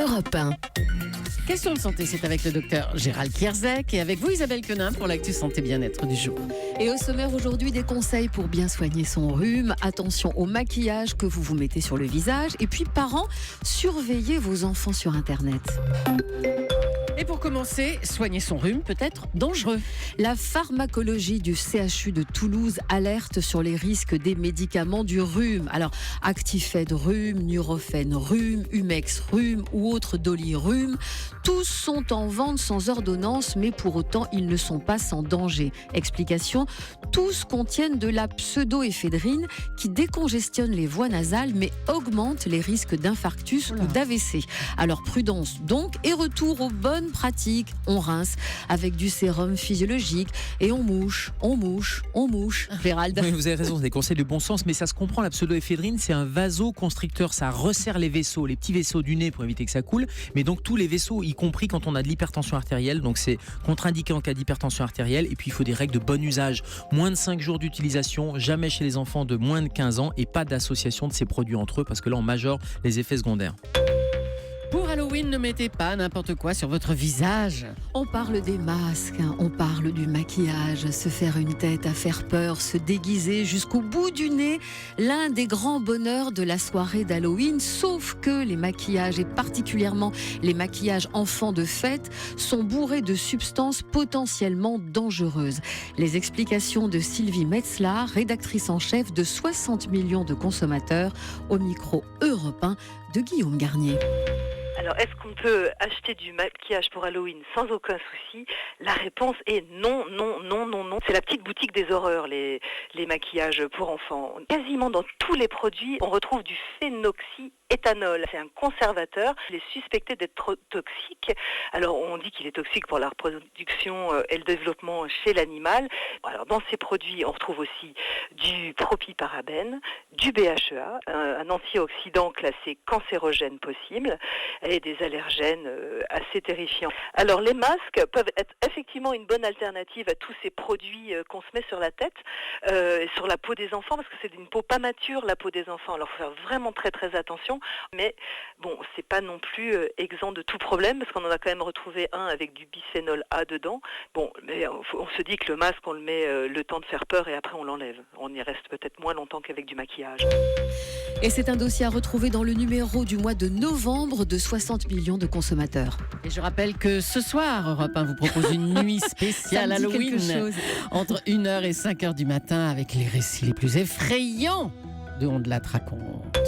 Europe 1. Question de santé, c'est avec le docteur Gérald Kierzek et avec vous Isabelle Quenin pour l'actu santé bien-être du jour. Et au sommaire aujourd'hui, des conseils pour bien soigner son rhume. Attention au maquillage que vous vous mettez sur le visage. Et puis parents, surveillez vos enfants sur Internet. Et pour commencer, soigner son rhume peut être dangereux. La pharmacologie du CHU de Toulouse alerte sur les risques des médicaments du rhume. Alors, Actifed rhume, Nurofen rhume, Humex rhume ou autres Dolirum, tous sont en vente sans ordonnance, mais pour autant, ils ne sont pas sans danger. Explication, tous contiennent de la pseudoéphédrine qui décongestionne les voies nasales, mais augmente les risques d'infarctus ou d'AVC. Alors prudence donc, et retour aux bonnes pratiques. On rince avec du sérum physiologique et on mouche. Gérald. Oui, vous avez raison, c'est des conseils de bon sens, mais ça se comprend. La pseudoéphédrine, c'est un vasoconstricteur, ça resserre les vaisseaux, les petits vaisseaux du nez pour éviter que ça coule, mais donc tous les vaisseaux, y compris quand on a de l'hypertension artérielle, donc c'est contre-indiqué en cas d'hypertension artérielle. Et puis il faut des règles de bon usage, moins de 5 jours d'utilisation, jamais chez les enfants de moins de 15 ans et pas d'association de ces produits entre eux parce que là on majore les effets secondaires. Pour Halloween, ne mettez pas n'importe quoi sur votre visage. On parle des masques, on parle du maquillage, se faire une tête à faire peur, se déguiser jusqu'au bout du nez, l'un des grands bonheurs de la soirée d'Halloween, sauf que les maquillages, et particulièrement les maquillages enfants de fête, sont bourrés de substances potentiellement dangereuses. Les explications de Sylvie Metzler, rédactrice en chef de 60 millions de consommateurs, au micro Europe 1 de Guillaume Garnier. Alors, est-ce qu'on peut acheter du maquillage pour Halloween sans aucun souci? La réponse est non. C'est la petite boutique des horreurs, les maquillages pour enfants. Quasiment dans tous les produits, on retrouve du phénoxyéthanol. C'est un conservateur. Il est suspecté d'être trop toxique. Alors, on dit qu'il est toxique pour la reproduction et le développement chez l'animal. Alors, dans ces produits, on retrouve aussi du propyparabène, du BHEA, un antioxydant classé cancérogène possible, et des allergènes assez terrifiants. Alors les masques peuvent être effectivement une bonne alternative à tous ces produits qu'on se met sur la tête, sur la peau des enfants, parce que c'est une peau pas mature, la peau des enfants. Alors il faut faire vraiment très très attention, mais bon, c'est pas non plus exempt de tout problème, parce qu'on en a quand même retrouvé un avec du bisphénol A dedans. Bon, mais on se dit que le masque, on le met le temps de faire peur et après on l'enlève. On y reste peut-être moins longtemps qu'avec du maquillage. Et c'est un dossier à retrouver dans le numéro du mois de novembre de 60 millions de consommateurs. Et je rappelle que ce soir, Europe 1 vous propose une nuit spéciale Halloween entre 1h et 5h du matin avec les récits les plus effrayants de On de la raconte.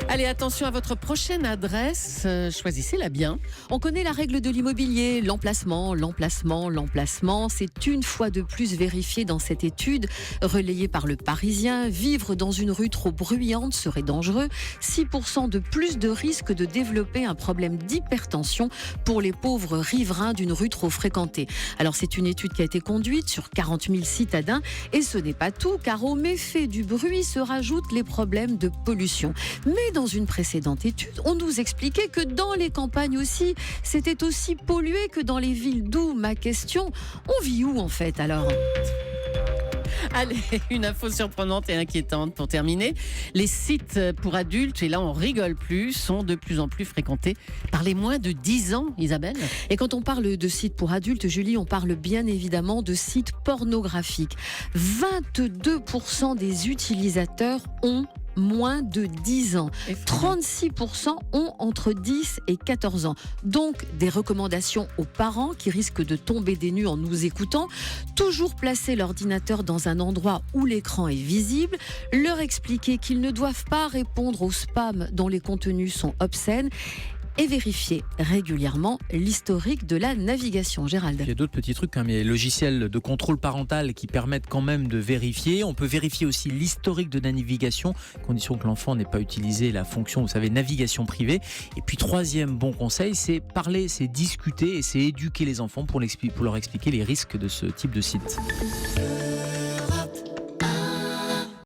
Allez, attention à votre prochaine adresse, choisissez-la bien. On connaît la règle de l'immobilier, l'emplacement. C'est une fois de plus vérifié dans cette étude relayée par Le Parisien. Vivre dans une rue trop bruyante serait dangereux. 6% de plus de risque de développer un problème d'hypertension pour les pauvres riverains d'une rue trop fréquentée. Alors c'est une étude qui a été conduite sur 40 000 citadins et ce n'est pas tout, car au méfait du bruit se rajoutent les problèmes de pollution. Mais dans une précédente étude, on nous expliquait que dans les campagnes aussi, c'était aussi pollué que dans les villes. D'où ma question, on vit où en fait alors ? Allez, une info surprenante et inquiétante pour terminer. Les sites pour adultes, et là on rigole plus, sont de plus en plus fréquentés par les moins de 10 ans, Isabelle. Et quand on parle de sites pour adultes, Julie, on parle bien évidemment de sites pornographiques. 22% des utilisateurs ont moins de 10 ans. 36% ont entre 10 et 14 ans. Donc, des recommandations aux parents qui risquent de tomber des nues en nous écoutant. Toujours placer l'ordinateur dans un endroit où l'écran est visible. Leur expliquer qu'ils ne doivent pas répondre aux spams dont les contenus sont obscènes. Et vérifier régulièrement l'historique de la navigation. Gérald. Il y a d'autres petits trucs, mais les logiciels de contrôle parental qui permettent quand même de vérifier. On peut vérifier aussi l'historique de la navigation, condition que l'enfant n'ait pas utilisé la fonction, vous savez, navigation privée. Et puis troisième bon conseil, c'est parler, c'est discuter et c'est éduquer les enfants pour leur expliquer les risques de ce type de site.